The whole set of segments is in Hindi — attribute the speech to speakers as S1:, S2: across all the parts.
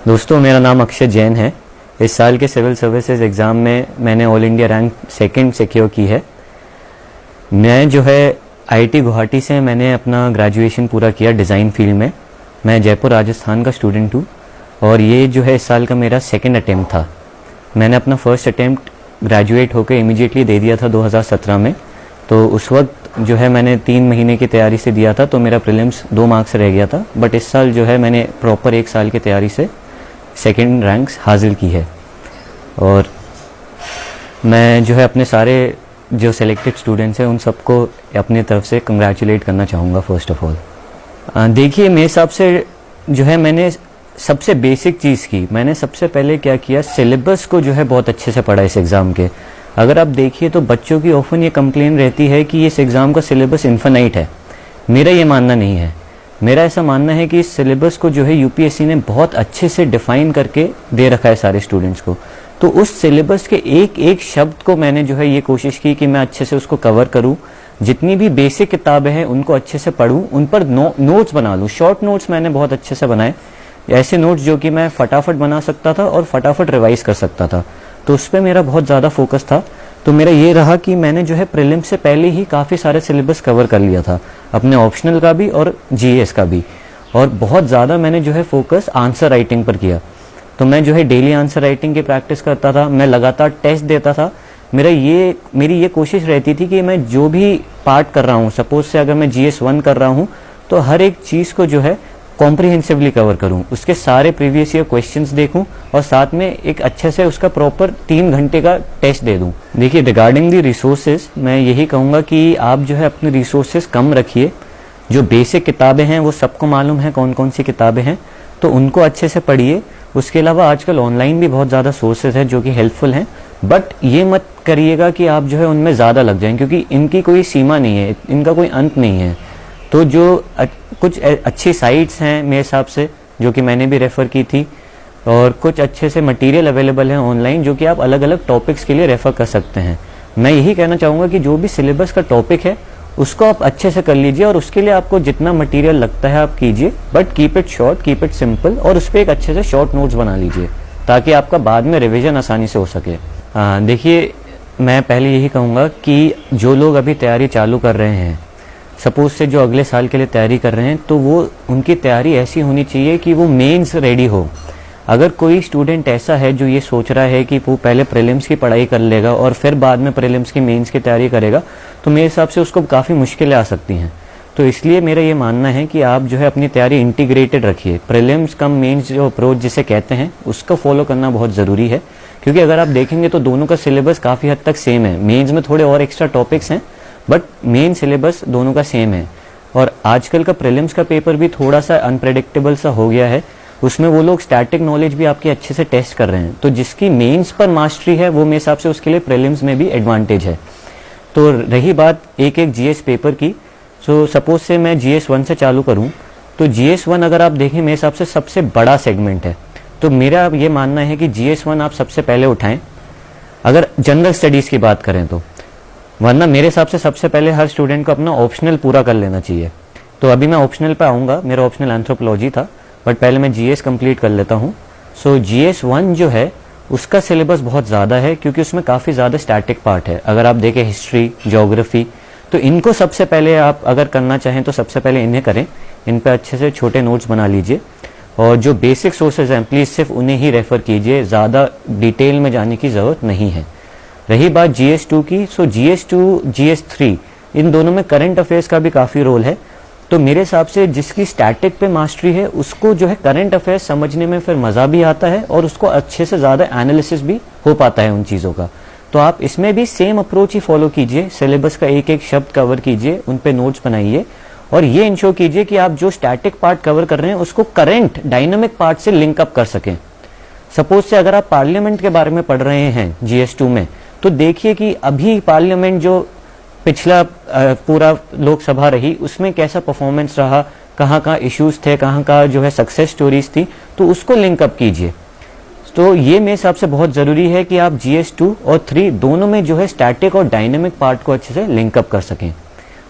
S1: दोस्तों, मेरा नाम अक्षय जैन है। इस साल के सिविल सर्विसेज एग्ज़ाम में मैंने all India rank second secure की है। मैं जो है आईआईटी गुवाहाटी से मैंने अपना ग्रेजुएशन पूरा किया डिज़ाइन फील्ड में। मैं जयपुर राजस्थान का स्टूडेंट हूँ और ये जो है इस साल का मेरा सेकंड अटेम्प्ट था। मैंने अपना फर्स्ट अटेम्प्ट ग्रेजुएट होकर इमीडिएटली दे दिया था 2017 में। तो उस वक्त जो है मैंने 3 महीने की तैयारी से दिया था, तो मेरा प्रीलिम्स 2 मार्क्स रह गया था। बट इस साल जो है मैंने प्रॉपर 1 साल की तैयारी से सेकंड रैंक्स हासिल की है। और मैं जो है अपने सारे जो सेलेक्टेड स्टूडेंट्स हैं उन सबको अपनी तरफ से कंग्रेचुलेट करना चाहूँगा फर्स्ट ऑफ ऑल। देखिए, मेरे हिसाब से जो है मैंने सबसे बेसिक चीज़ की, मैंने सबसे पहले क्या किया, सिलेबस को जो है बहुत अच्छे से पढ़ा इस एग्ज़ाम के। अगर आप देखिए तो बच्चों की ऑफन ये कंप्लेन रहती है कि इस एग्ज़ाम का सिलेबस इन्फिनाइट है। मेरा ये मानना नहीं है। मेरा ऐसा मानना है कि इस सिलेबस को जो है यूपीएससी ने बहुत अच्छे से डिफाइन करके दे रखा है सारे स्टूडेंट्स को। तो उस सिलेबस के एक एक शब्द को मैंने जो है ये कोशिश की कि मैं अच्छे से उसको कवर करूं। जितनी भी बेसिक किताबें हैं उनको अच्छे से पढूं, उन पर नोट्स बना लूं। शॉर्ट नोट्स मैंने बहुत अच्छे से बनाए, ऐसे नोट्स जो कि मैं फटाफट बना सकता था और फटाफट रिवाइज कर सकता था। तो उस पर मेरा बहुत ज़्यादा फोकस था। तो मेरा ये रहा कि मैंने जो है प्रीलिम्स से पहले ही काफ़ी सारे सिलेबस कवर कर लिया था, अपने ऑप्शनल का भी और जीएस का भी। और बहुत ज़्यादा मैंने जो है फोकस आंसर राइटिंग पर किया। तो मैं जो है डेली आंसर राइटिंग की प्रैक्टिस करता था, मैं लगातार टेस्ट देता था। मेरी ये कोशिश रहती थी कि मैं जो भी पार्ट कर रहा हूँ, सपोज से अगर मैं जीएस 1 कर रहा हूँ तो हर एक चीज़ को जो है कॉम्प्रिहेंसिवली कवर करूं, उसके सारे प्रीवियस ईयर क्वेश्चंस देखूं और साथ में एक अच्छे से उसका प्रॉपर 3 घंटे का टेस्ट दे दूं। देखिए, रिगार्डिंग दी रिसोर्सेज मैं यही कहूंगा कि आप जो है अपने रिसोर्सेज कम रखिए। जो बेसिक किताबें हैं वो सबको मालूम है कौन कौन सी किताबें हैं, तो उनको अच्छे से पढ़िए। उसके अलावा आजकल ऑनलाइन भी बहुत ज़्यादा सोर्सेज हैं जो कि हेल्पफुल हैं। बट ये मत करिएगा कि आप जो है उनमें ज़्यादा लग जाएं, क्योंकि इनकी कोई सीमा नहीं है, इनका कोई अंत नहीं है। तो जो कुछ अच्छी साइट्स हैं मेरे हिसाब से, जो कि मैंने भी रेफ़र की थी, और कुछ अच्छे से मटेरियल अवेलेबल हैं ऑनलाइन जो कि आप अलग अलग टॉपिक्स के लिए रेफ़र कर सकते हैं। मैं यही कहना चाहूँगा कि जो भी सिलेबस का टॉपिक है उसको आप अच्छे से कर लीजिए और उसके लिए आपको जितना मटेरियल लगता है आप कीजिए, but keep it short, keep it simple, और उस पर एक अच्छे से शॉर्ट नोट्स बना लीजिए ताकि आपका बाद में रिविजन आसानी से हो सके। देखिए, मैं पहले यही कहूँगा कि जो लोग अभी तैयारी चालू कर रहे हैं, सपोज से जो अगले साल के लिए तैयारी कर रहे हैं, तो वो उनकी तैयारी ऐसी होनी चाहिए कि वो मेंस रेडी हो। अगर कोई स्टूडेंट ऐसा है जो ये सोच रहा है कि वो पहले प्रीलिम्स की पढ़ाई कर लेगा और फिर बाद में प्रीलिम्स की मेंस की तैयारी करेगा, तो मेरे हिसाब से उसको काफ़ी मुश्किलें आ सकती हैं। तो इसलिए मेरा ये मानना है कि आप जो है अपनी तैयारी इंटीग्रेटेड रखिए। प्रीलिम्स कम मेंस जो अप्रोच जिसे कहते हैं उसको फॉलो करना बहुत ज़रूरी है, क्योंकि अगर आप देखेंगे तो दोनों का सिलेबस काफ़ी हद तक सेम है। मेन्स में थोड़े और एक्स्ट्रा टॉपिक्स हैं, बट मेन सिलेबस दोनों का सेम है। और आजकल का प्रीलिम्स का पेपर भी थोड़ा सा अनप्रेडिक्टेबल सा हो गया है। उसमें वो लोग स्टैटिक नॉलेज भी आपकी अच्छे से टेस्ट कर रहे हैं। तो जिसकी मेंस पर मास्टरी है वो मेरे हिसाब से उसके लिए प्रीलिम्स में भी एडवांटेज है। तो रही बात एक एक जीएस पेपर की, सो सपोज से मैं जीएस 1 से चालू करूं, तो जीएस 1 अगर आप देखें मेरे हिसाब से सबसे बड़ा सेगमेंट है। तो मेरा ये मानना है कि जीएस 1 आप सबसे पहले उठाएं अगर जनरल स्टडीज़ की बात करें तो, वरना मेरे हिसाब से सबसे पहले हर स्टूडेंट को अपना ऑप्शनल पूरा कर लेना चाहिए। तो अभी मैं ऑप्शनल पे आऊँगा, मेरा ऑप्शनल एंथ्रोपोलॉजी था, बट पहले मैं जीएस कंप्लीट कर लेता हूँ। सो जीएस 1 जो है उसका सिलेबस बहुत ज़्यादा है, क्योंकि उसमें काफ़ी ज़्यादा स्टैटिक पार्ट है। अगर आप देखें हिस्ट्री, ज्योग्राफी, तो इनको सबसे पहले आप अगर करना चाहें तो सबसे पहले इन्हें करें। इन पर अच्छे से छोटे नोट्स बना लीजिए और जो बेसिक सोर्सेज हैं प्लीज़ सिर्फ उन्हें ही रेफ़र कीजिए, ज़्यादा डिटेल में जाने की ज़रूरत नहीं है। रही बात GS2 की, सो GS2, GS3 इन दोनों में करंट अफेयर्स का भी काफ़ी रोल है। तो मेरे हिसाब से जिसकी स्टैटिक पे मास्टरी है उसको जो है करंट अफेयर्स समझने में फिर मज़ा भी आता है और उसको अच्छे से ज़्यादा एनालिसिस भी हो पाता है उन चीज़ों का। तो आप इसमें भी सेम अप्रोच ही फॉलो कीजिए, सिलेबस का एक एक शब्द कवर कीजिए, उन पे नोट्स बनाइए और ये इंश्योर कीजिए कि आप जो स्टैटिक पार्ट कवर कर रहे हैं उसको करंट डायनामिक पार्ट से लिंक अप कर सकें। सपोज से अगर आप पार्लियामेंट के बारे में पढ़ रहे हैं GS2 में, तो देखिए कि अभी पार्लियामेंट जो पिछला पूरा लोकसभा रही उसमें कैसा परफॉर्मेंस रहा, कहाँ कहाँ इश्यूज थे, कहाँ कहाँ जो है सक्सेस स्टोरीज थी, तो उसको लिंक अप कीजिए। तो ये मेरे हिसाब से बहुत ज़रूरी है कि आप GS2 और 3 दोनों में जो है स्टैटिक और डायनेमिक पार्ट को अच्छे से लिंक अप कर सकें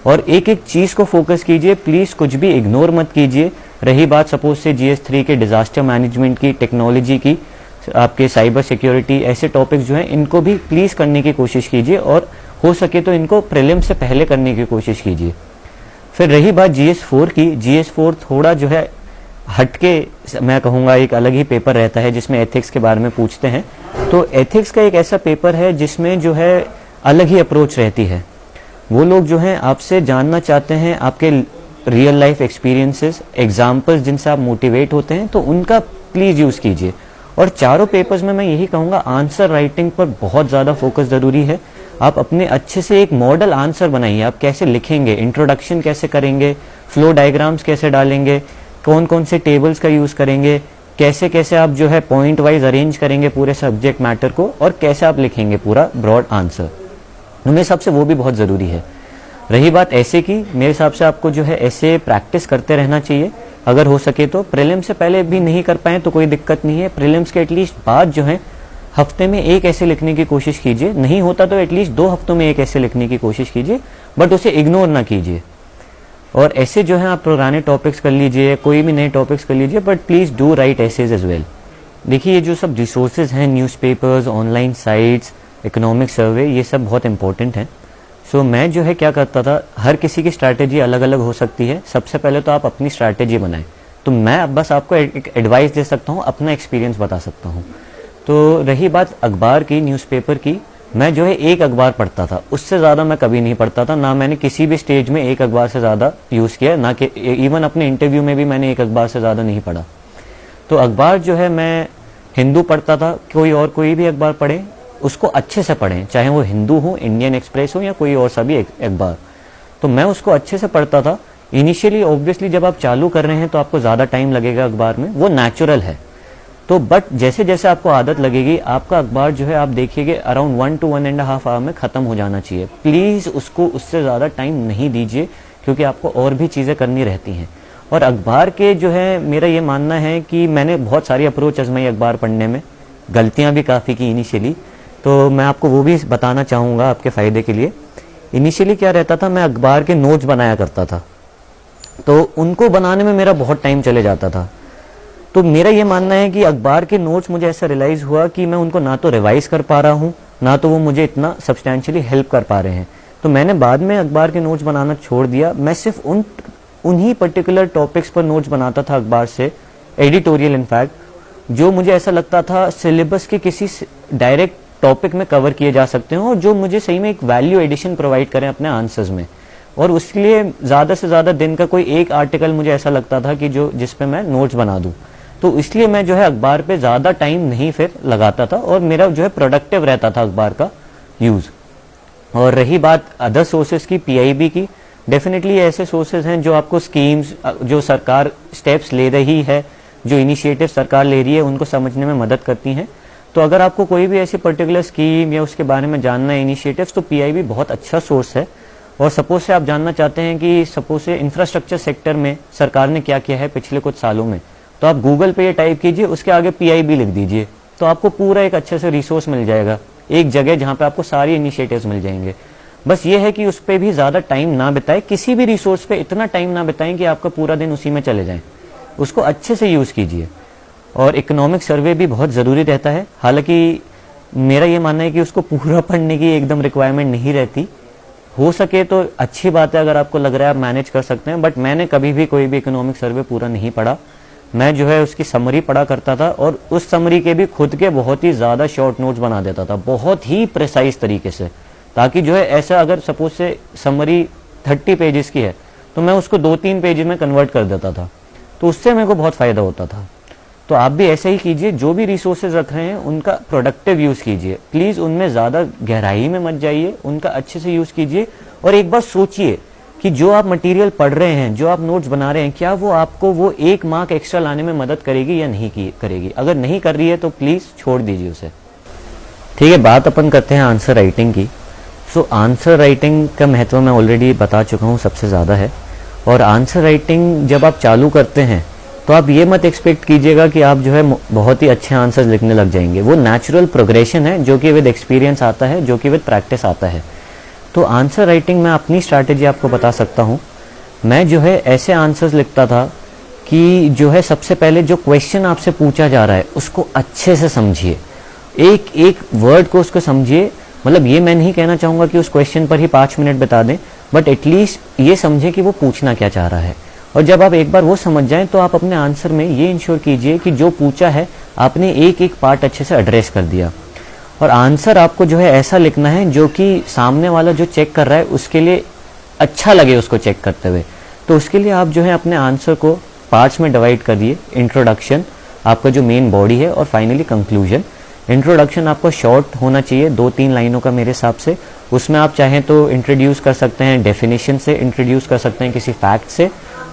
S1: और एक एक चीज़ को फोकस कीजिए। प्लीज़ कुछ भी इग्नोर मत कीजिए। रही बात सपोज से GS3 के डिजास्टर मैनेजमेंट की, टेक्नोलॉजी की, आपके साइबर सिक्योरिटी, ऐसे टॉपिक्स जो हैं इनको भी प्लीज करने की कोशिश कीजिए और हो सके तो इनको प्रीलिम से पहले करने की कोशिश कीजिए। फिर रही बात GS4 की, GS4 थोड़ा जो है हटके, मैं कहूँगा एक अलग ही पेपर रहता है जिसमें एथिक्स के बारे में पूछते हैं। तो एथिक्स का एक ऐसा पेपर है जिसमें जो है अलग ही अप्रोच रहती है। वो लोग जो हैं आपसे जानना चाहते हैं आपके रियल लाइफ एक्सपीरियंसेस, एग्जाम्पल्स जिनसे आप मोटिवेट होते हैं, तो उनका प्लीज यूज कीजिए। और चारों पेपर्स में मैं यही कहूँगा आंसर राइटिंग पर बहुत ज़्यादा फोकस ज़रूरी है। आप अपने अच्छे से एक मॉडल आंसर बनाइए, आप कैसे लिखेंगे, इंट्रोडक्शन कैसे करेंगे, फ्लो डायग्राम्स कैसे डालेंगे, कौन कौन से टेबल्स का यूज़ करेंगे, कैसे कैसे आप जो है पॉइंट वाइज अरेंज करेंगे पूरे सब्जेक्ट मैटर को, और कैसे आप लिखेंगे पूरा ब्रॉड आंसर। मेरे हिसाब से वो भी बहुत ज़रूरी है। रही बात ऐसे की, मेरे हिसाब से आपको जो है ऐसे प्रैक्टिस करते रहना चाहिए। अगर हो सके तो प्रीलिम्स से पहले भी नहीं कर पाए तो कोई दिक्कत नहीं है, प्रीलिम्स के एटलीस्ट बाद जो है हफ्ते में एक ऐसे लिखने की कोशिश कीजिए, नहीं होता तो एटलीस्ट 2 हफ्तों में एक ऐसे लिखने की कोशिश कीजिए, बट उसे इग्नोर ना कीजिए। और ऐसे जो है आप पुराने टॉपिक्स कर लीजिए, कोई भी नए टॉपिक्स कर लीजिए, but please do write essays as well. देखिए ये जो सब रिसोर्सेज हैं, newspapers, online sites, economic survey, ये सब बहुत इंपॉर्टेंट हैं। सो मैं जो है क्या करता था, हर किसी की स्ट्रैटेजी अलग अलग हो सकती है। सबसे पहले तो आप अपनी स्ट्रैटेजी बनाएं। तो मैं बस आपको एक एडवाइस दे सकता हूँ, अपना एक्सपीरियंस बता सकता हूँ। तो रही बात अखबार की, न्यूज़पेपर की, मैं जो है एक अखबार पढ़ता था, उससे ज़्यादा मैं कभी नहीं पढ़ता था। ना मैंने किसी भी स्टेज में एक अखबार से ज़्यादा यूज़ किया, ना कि इवन अपने इंटरव्यू में भी मैंने एक अखबार से ज़्यादा नहीं पढ़ा। तो अखबार जो है मैं हिंदू पढ़ता था, कोई भी अखबार पढ़े उसको अच्छे से पढ़ें, चाहे वो हिंदू हो, इंडियन एक्सप्रेस हो या कोई और सा भी अखबार। तो मैं उसको अच्छे से पढ़ता था। इनिशियली ऑब्वियसली जब आप चालू कर रहे हैं तो आपको ज़्यादा टाइम लगेगा अखबार में, वो नेचुरल है। तो बट जैसे जैसे आपको आदत लगेगी, आपका अखबार जो है आप देखिएगा अराउंड 1 to 1.5 आवर में ख़त्म हो जाना चाहिए। प्लीज़ उसको उससे ज़्यादा टाइम नहीं दीजिए, क्योंकि आपको और भी चीज़ें करनी रहती हैं। और अखबार के जो है मेरा ये मानना है कि मैंने बहुत सारी अप्रोच आजमाई अखबार पढ़ने में, गलतियाँ भी काफ़ी की इनिशियली, तो मैं आपको वो भी बताना चाहूँगा आपके फ़ायदे के लिए। इनिशियली क्या रहता था, मैं अखबार के नोट्स बनाया करता था, तो उनको बनाने में मेरा बहुत टाइम चले जाता था। तो मेरा ये मानना है कि अखबार के नोट्स मुझे ऐसा रियलाइज़ हुआ कि मैं उनको ना तो रिवाइज कर पा रहा हूँ, ना तो वो मुझे इतना सब्सटैंशियली हेल्प कर पा रहे हैं। तो मैंने बाद में अखबार के नोट्स बनाना छोड़ दिया। मैं सिर्फ उन्हीं पर्टिकुलर टॉपिक्स पर नोट्स बनाता था अखबार से, एडिटोरियल इनफैक्ट, जो मुझे ऐसा लगता था सिलेबस के किसी डायरेक्ट टॉपिक में कवर किए जा सकते हैं और जो मुझे सही में एक वैल्यू एडिशन प्रोवाइड करें अपने आंसर्स में। और उसके लिए ज़्यादा से ज़्यादा दिन का कोई एक आर्टिकल मुझे ऐसा लगता था कि जिस पे मैं नोट्स बना दूं। तो इसलिए मैं जो है अखबार पे ज़्यादा टाइम नहीं फिर लगाता था और मेरा जो है प्रोडक्टिव रहता था अखबार का यूज़। और रही बात अदर सोर्सेज की, PIB की, डेफिनेटली ऐसे सोर्सेज हैं जो आपको स्कीम्स, जो सरकार स्टेप्स ले रही है, जो इनिशिएटिव सरकार ले रही है, उनको समझने में मदद करती हैं। तो अगर आपको कोई भी ऐसी पर्टिकुलर स्कीम या उसके बारे में जानना है, इनिशिएटिव्स, तो PIB बहुत अच्छा सोर्स है। और सपोज से आप जानना चाहते हैं कि सपोज से इंफ्रास्ट्रक्चर सेक्टर में सरकार ने क्या किया है पिछले कुछ सालों में, तो आप गूगल पे ये टाइप कीजिए, उसके आगे PIB लिख दीजिए, तो आपको पूरा एक अच्छे से रिसोर्स मिल जाएगा, एक जगह जहाँ पे आपको सारी इनिशिएटिव्स मिल जाएंगे। बस ये है कि उस पर भी ज़्यादा टाइम ना बिताएं, किसी भी रिसोर्स पे इतना टाइम ना बिताएं कि आपका पूरा दिन उसी में चले जाए। उसको अच्छे से यूज़ कीजिए। और इकोनॉमिक सर्वे भी बहुत ज़रूरी रहता है, हालांकि मेरा ये मानना है कि उसको पूरा पढ़ने की एकदम रिक्वायरमेंट नहीं रहती। हो सके तो अच्छी बात है, अगर आपको लग रहा है आप मैनेज कर सकते हैं, बट मैंने कभी भी कोई भी इकोनॉमिक सर्वे पूरा नहीं पढ़ा। मैं जो है उसकी समरी पढ़ा करता था और उस समरी के भी खुद के बहुत ही ज़्यादा शॉर्ट नोट्स बना देता था, बहुत ही प्रिसाइज तरीके से, ताकि जो है ऐसा अगर सपोज से समरी 30 पेजेस की है तो मैं उसको 2-3 पेज में कन्वर्ट कर देता था, तो उससे मेरे को बहुत फ़ायदा होता था। तो आप भी ऐसे ही कीजिए, जो भी रिसोर्सेज रख रहे हैं उनका प्रोडक्टिव यूज़ कीजिए। प्लीज़ उनमें ज़्यादा गहराई में मत जाइए, उनका अच्छे से यूज़ कीजिए। और एक बार सोचिए कि जो आप मटेरियल पढ़ रहे हैं, जो आप नोट्स बना रहे हैं, क्या वो आपको वो 1 मार्क एक्स्ट्रा लाने में मदद करेगी या नहीं करेगी। अगर नहीं कर रही है तो प्लीज़ छोड़ दीजिए उसे। ठीक है, बात अपन करते हैं आंसर राइटिंग की। सो आंसर राइटिंग का महत्व मैं ऑलरेडी बता चुका हूँ, सबसे ज़्यादा है। और आंसर राइटिंग जब आप चालू करते हैं तो आप ये मत एक्सपेक्ट कीजिएगा कि आप जो है बहुत ही अच्छे आंसर्स लिखने लग जाएंगे। वो नेचुरल प्रोग्रेशन है जो कि विद एक्सपीरियंस आता है, जो कि विद प्रैक्टिस आता है। तो आंसर राइटिंग में अपनी स्ट्रैटेजी आपको बता सकता हूँ। मैं जो है ऐसे आंसर्स लिखता था कि जो है सबसे पहले जो क्वेश्चन आपसे पूछा जा रहा है उसको अच्छे से समझिए, एक एक वर्ड को उसको समझिए। मतलब ये मैं नहीं कहना चाहूँगा कि उस क्वेश्चन पर ही 5 मिनट बिता दें, बट एटलीस्ट ये समझें कि वो पूछना क्या चाह रहा है। और जब आप एक बार वो समझ जाएं तो आप अपने आंसर में ये इंश्योर कीजिए कि जो पूछा है आपने एक एक पार्ट अच्छे से एड्रेस कर दिया। और आंसर आपको जो है ऐसा लिखना है जो कि सामने वाला जो चेक कर रहा है उसके लिए अच्छा लगे उसको चेक करते हुए। तो उसके लिए आप जो है अपने आंसर को पार्ट्स में डिवाइड कर दिए। इंट्रोडक्शन आपका जो मेन बॉडी है और फाइनली कंक्लूजन। इंट्रोडक्शन आपको शॉर्ट होना चाहिए, 2-3 लाइनों का मेरे हिसाब से। उसमें आप चाहें तो इंट्रोड्यूस कर सकते हैं डेफिनेशन से, इंट्रोड्यूस कर सकते हैं किसी फैक्ट से।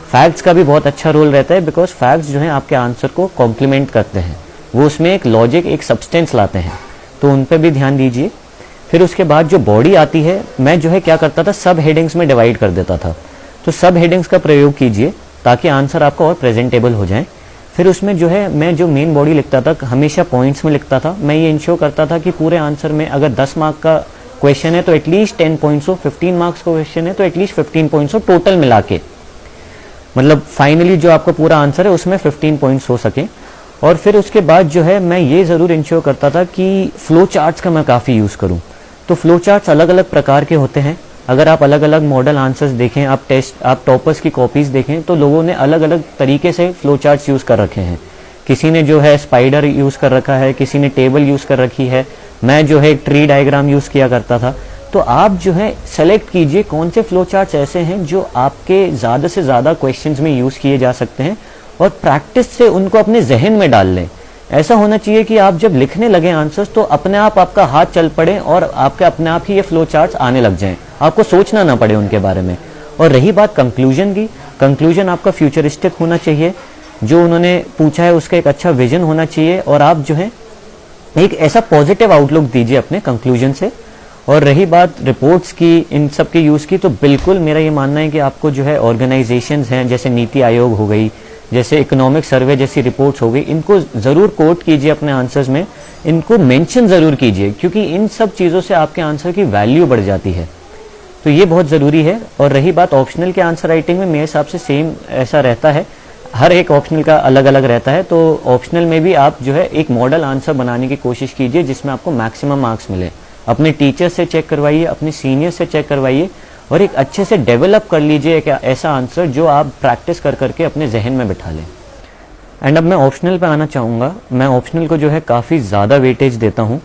S1: फैक्ट्स का भी बहुत अच्छा रोल रहता है बिकॉज फैक्ट्स जो है आपके आंसर को कॉम्प्लीमेंट करते हैं, वो उसमें एक लॉजिक, एक सब्सटेंस लाते हैं, तो उन पर भी ध्यान दीजिए। फिर उसके बाद जो बॉडी आती है, मैं जो है क्या करता था, सब हेडिंग्स में डिवाइड कर देता था। तो सब हेडिंग्स का प्रयोग कीजिए ताकि आंसर आपका और प्रेजेंटेबल हो जाए। फिर उसमें जो है मैं जो मेन बॉडी लिखता था हमेशा पॉइंट्स में लिखता था। मैं ये इंश्योर करता था कि पूरे आंसर में अगर 10 मार्क का क्वेश्चन है तो एटलीस्ट 10 पॉइंट्स हो, 15 मार्क्स का क्वेश्चन है तो एटलीस्ट 15 पॉइंट्स हो टोटल मिला के। मतलब फाइनली जो आपका पूरा आंसर है उसमें 15 पॉइंट्स हो सके। और फिर उसके बाद जो है मैं ये ज़रूर इंश्योर करता था कि फ्लो चार्ट्स का मैं काफ़ी यूज़ करूँ। तो फ्लो चार्ट्स अलग अलग प्रकार के होते हैं। अगर आप अलग अलग मॉडल आंसर्स देखें, आप टॉपर्स की कॉपीज़ देखें तो लोगों ने अलग अलग तरीके से फ्लो चार्ट्स यूज़ कर रखे हैं। किसी ने जो है स्पाइडर यूज़ कर रखा है, किसी ने टेबल यूज़ कर रखी है, मैं जो है एक ट्री डायग्राम यूज़ किया करता था। तो आप जो है सेलेक्ट कीजिए कौन से फ्लो चार्ट्स ऐसे हैं जो आपके ज़्यादा से ज़्यादा क्वेश्चंस में यूज़ किए जा सकते हैं और प्रैक्टिस से उनको अपने जहन में डाल लें। ऐसा होना चाहिए कि आप जब लिखने लगे आंसर्स तो अपने आप आपका हाथ चल पड़े और आपके अपने आप ही ये फ्लो चार्ट्स आने लग जाएं, आपको सोचना ना पड़े उनके बारे में। और रही बात कंक्लूजन की, कंक्लूजन आपका फ्यूचरिस्टिक होना चाहिए। जो उन्होंने पूछा है उसका एक अच्छा विजन होना चाहिए और आप जो है एक ऐसा पॉजिटिव आउटलुक दीजिए अपने कंक्लूजन से। और रही बात रिपोर्ट्स की, इन सब के यूज़ की, तो बिल्कुल मेरा ये मानना है कि आपको जो है ऑर्गेनाइजेशंस हैं जैसे नीति आयोग हो गई, जैसे इकोनॉमिक सर्वे जैसी रिपोर्ट्स हो गई, इनको ज़रूर कोट कीजिए अपने आंसर्स में, इनको मेंशन ज़रूर कीजिए क्योंकि इन सब चीज़ों से आपके आंसर की वैल्यू बढ़ जाती है। तो ये बहुत ज़रूरी है। और रही बात ऑप्शनल के आंसर राइटिंग में, मेरे हिसाब से सेम ऐसा रहता है, हर एक ऑप्शनल का अलग अलग रहता है। तो ऑप्शनल में भी आप जो है एक मॉडल आंसर बनाने की कोशिश कीजिए जिसमें आपको मैक्सिमम मार्क्स मिले। अपने टीचर से चेक करवाइए, अपने सीनियर से चेक करवाइए और एक अच्छे से डेवलप कर लीजिए एक ऐसा आंसर जो आप प्रैक्टिस कर करके अपने जहन में बिठा लें। एंड अब मैं ऑप्शनल पे आना चाहूँगा। मैं ऑप्शनल को जो है काफ़ी ज़्यादा वेटेज देता हूँ।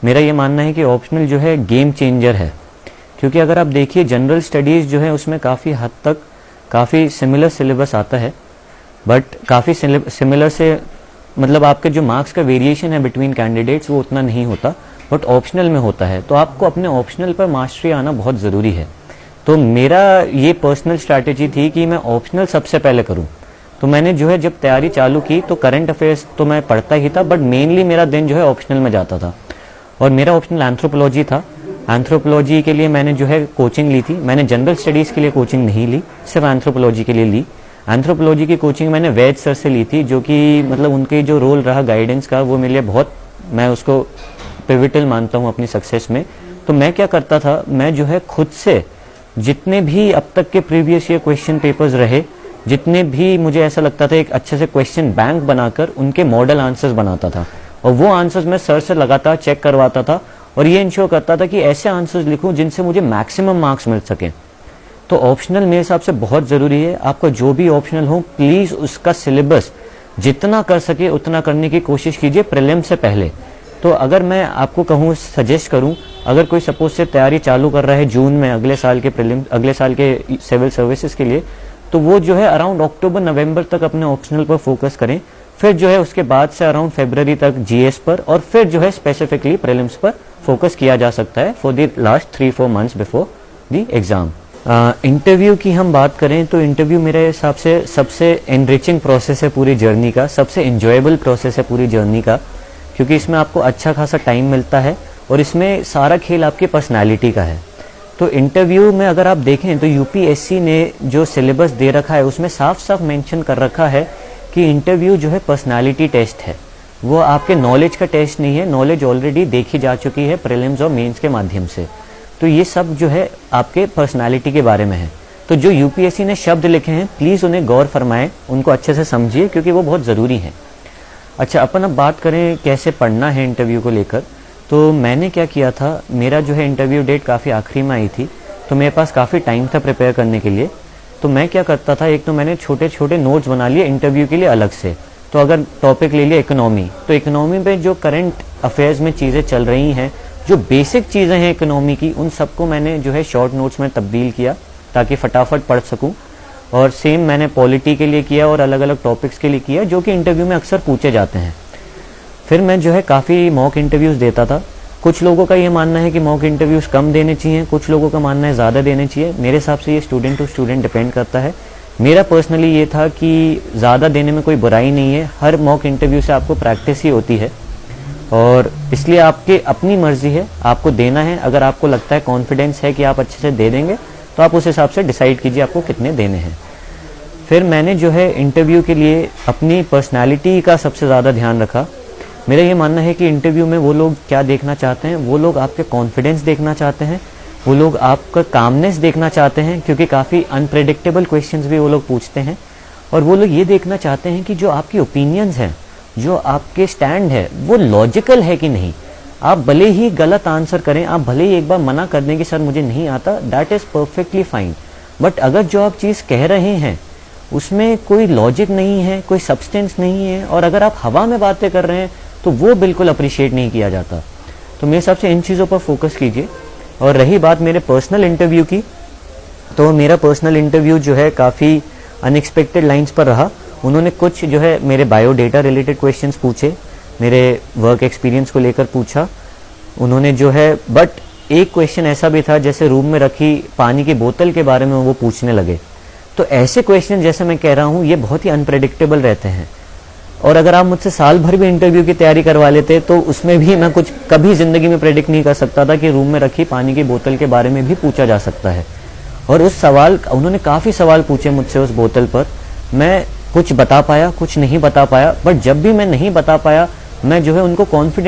S1: मेरा ये मानना है कि ऑप्शनल जो है गेम चेंजर है, क्योंकि अगर आप देखिए जनरल स्टडीज़ जो है उसमें काफ़ी हद तक काफ़ी सिमिलर सिलेबस आता है, बट काफ़ी सिमिलर से मतलब आपके जो मार्क्स का वेरिएशन है बिटवीन कैंडिडेट्स वो उतना नहीं होता, बट ऑप्शनल में होता है। तो आपको अपने ऑप्शनल पर मास्टरी आना बहुत ज़रूरी है। तो मेरा ये पर्सनल स्ट्रैटेजी थी कि मैं ऑप्शनल सबसे पहले करूं। तो मैंने जो है जब तैयारी चालू की तो करंट अफेयर्स तो मैं पढ़ता ही था, बट मेनली मेरा दिन जो है ऑप्शनल में जाता था। और मेरा ऑप्शनल एंथ्रोपोलॉजी था। एंथ्रोपोलॉजी के लिए मैंने जो है कोचिंग ली थी। मैंने जनरल स्टडीज़ के लिए कोचिंग नहीं ली, सिर्फ एंथ्रोपोलॉजी के लिए ली। एंथ्रोपोलॉजी की कोचिंग मैंने वैद सर से ली थी, जो कि मतलब उनके जो रोल रहा गाइडेंस का वो मेरे लिए बहुत, मैं उसको पिविटल मानता हूँ अपनी सक्सेस में। तो मैं क्या करता था, मैं जो है खुद से जितने भी अब तक के प्रीवियस ईयर क्वेश्चन पेपर्स रहे, जितने भी मुझे ऐसा लगता था एक अच्छे से क्वेश्चन बैंक बनाकर उनके मॉडल आंसर्स बनाता था और वो आंसर्स मैं सर से लगातार चेक करवाता था और ये इंश्योर करता था कि ऐसे आंसर्स लिखूं जिनसे मुझे मैक्सिमम मार्क्स मिल सकें। तो ऑप्शनल मेरे हिसाब से बहुत ज़रूरी है। आपका जो भी ऑप्शनल हो प्लीज़ उसका सिलेबस जितना कर सके उतना करने की कोशिश कीजिए प्रीलिम से पहले। तो अगर मैं आपको कहूँ, सजेस्ट करूँ, अगर कोई सपोज से तैयारी चालू कर रहा है जून में अगले साल के सिविल सर्विसेज के लिए, तो वो जो है अराउंड अक्टूबर नवंबर तक अपने ऑप्शनल पर फोकस करें। फिर जो है उसके बाद से अराउंड फरवरी तक जीएस पर और फिर जो है स्पेसिफिकली प्रीलिम्स पर फोकस किया जा सकता है for the last 3-4 months before the exam. Interview की हम बात करें तो इंटरव्यू मेरे हिसाब से सबसे एनरिचिंग प्रोसेस है पूरी जर्नी का, सबसे इंजॉयबल प्रोसेस है पूरी जर्नी का, क्योंकि इसमें आपको अच्छा खासा टाइम मिलता है और इसमें सारा खेल आपकी पर्सनालिटी का है। तो इंटरव्यू में अगर आप देखें तो यूपीएससी ने जो सिलेबस दे रखा है उसमें साफ साफ मेंशन कर रखा है कि इंटरव्यू जो है पर्सनालिटी टेस्ट है, वो आपके नॉलेज का टेस्ट नहीं है। नॉलेज ऑलरेडी देखी जा चुकी है प्रीलिम्स और मेंस के माध्यम से। तो ये सब जो है आपके पर्सनालिटी के बारे में है। तो जो यूपीएससी ने शब्द लिखे हैं प्लीज़ उन्हें गौर फरमाएं, उनको अच्छे से समझिए क्योंकि वो बहुत ज़रूरी हैं। अच्छा, अपन अब बात करें कैसे पढ़ना है इंटरव्यू को लेकर। तो मैंने क्या किया था, मेरा जो है इंटरव्यू डेट काफ़ी आखिरी में आई थी, तो मेरे पास काफ़ी टाइम था प्रिपेयर करने के लिए। तो मैं क्या करता था, एक तो मैंने छोटे छोटे नोट्स बना लिए इंटरव्यू के लिए अलग से। तो अगर टॉपिक ले लिया इकोनॉमी, तो इकोनॉमी पे जो करंट अफेयर्स में चीज़ें चल रही हैं, जो बेसिक चीज़ें हैं इकोनॉमी की, उन सबको मैंने जो है शॉर्ट नोट्स में तब्दील किया ताकि फटाफट पढ़ सकूं। और सेम मैंने पॉलिटी के लिए किया और अलग अलग टॉपिक्स के लिए किया जो कि इंटरव्यू में अक्सर पूछे जाते हैं। फिर मैं जो है काफ़ी मॉक इंटरव्यूज़ देता था। कुछ लोगों का ये मानना है कि मॉक इंटरव्यूज़ कम देने चाहिए, कुछ लोगों का मानना है ज़्यादा देने चाहिए। मेरे हिसाब से ये स्टूडेंट टू स्टूडेंट डिपेंड करता है। मेरा पर्सनली ये था कि ज़्यादा देने में कोई बुराई नहीं है, हर मॉक इंटरव्यू से आपको प्रैक्टिस ही होती है और इसलिए आपकी अपनी मर्जी है, आपको देना है। अगर आपको लगता है कॉन्फिडेंस है कि आप अच्छे से दे देंगे तो आप उस हिसाब से डिसाइड कीजिए आपको कितने देने हैं। फिर मैंने जो है इंटरव्यू के लिए अपनी पर्सनालिटी का सबसे ज़्यादा ध्यान रखा। मेरा ये मानना है कि इंटरव्यू में वो लोग क्या देखना चाहते हैं, वो लोग आपके कॉन्फिडेंस देखना चाहते हैं, वो लोग आपका कामनेस देखना चाहते हैं क्योंकि काफ़ी अनप्रेडिक्टेबल क्वेश्चंस भी वो लोग पूछते हैं। और वो लोग ये देखना चाहते हैं कि जो आपकी ओपिनियंस हैं, जो आपके स्टैंड है, वो लॉजिकल है कि नहीं। आप भले ही गलत आंसर करें, आप भले ही एक बार मना कर दें कि सर मुझे नहीं आता, that is perfectly fine. But अगर जो आप चीज़ कह रहे हैं उसमें कोई लॉजिक नहीं है, कोई सब्सटेंस नहीं है और अगर आप हवा में बातें कर रहे हैं तो वो बिल्कुल अप्रिशिएट नहीं किया जाता। तो मेरे हिसाब से इन चीज़ों पर फोकस कीजिए। और रही बात मेरे पर्सनल इंटरव्यू की, तो मेरा पर्सनल इंटरव्यू जो है काफ़ी अनएक्सपेक्टेड लाइंस पर रहा। उन्होंने कुछ जो है मेरे बायोडेटा रिलेटेड क्वेश्चंस पूछे, मेरे वर्क एक्सपीरियंस को लेकर पूछा उन्होंने जो है। बट एक क्वेश्चन ऐसा भी था जैसे रूम में रखी पानी की बोतल के बारे में वो पूछने लगे। तो ऐसे क्वेश्चन जैसे मैं कह रहा हूँ ये बहुत ही अनप्रेडिक्टेबल रहते हैं और अगर आप मुझसे साल भर भी इंटरव्यू की तैयारी करवा लेते तो उसमें भी मैं कुछ कभी ज़िंदगी में प्रेडिक्ट नहीं कर सकता था कि रूम में रखी पानी की बोतल के बारे में भी पूछा जा सकता है। और उस सवाल उन्होंने काफ़ी सवाल पूछे मुझसे उस बोतल पर, मैं कुछ बता पाया, कुछ नहीं बता पाया। बट जब भी मैं नहीं बता पाया, मैं जो है उनको कॉन्फिडेंट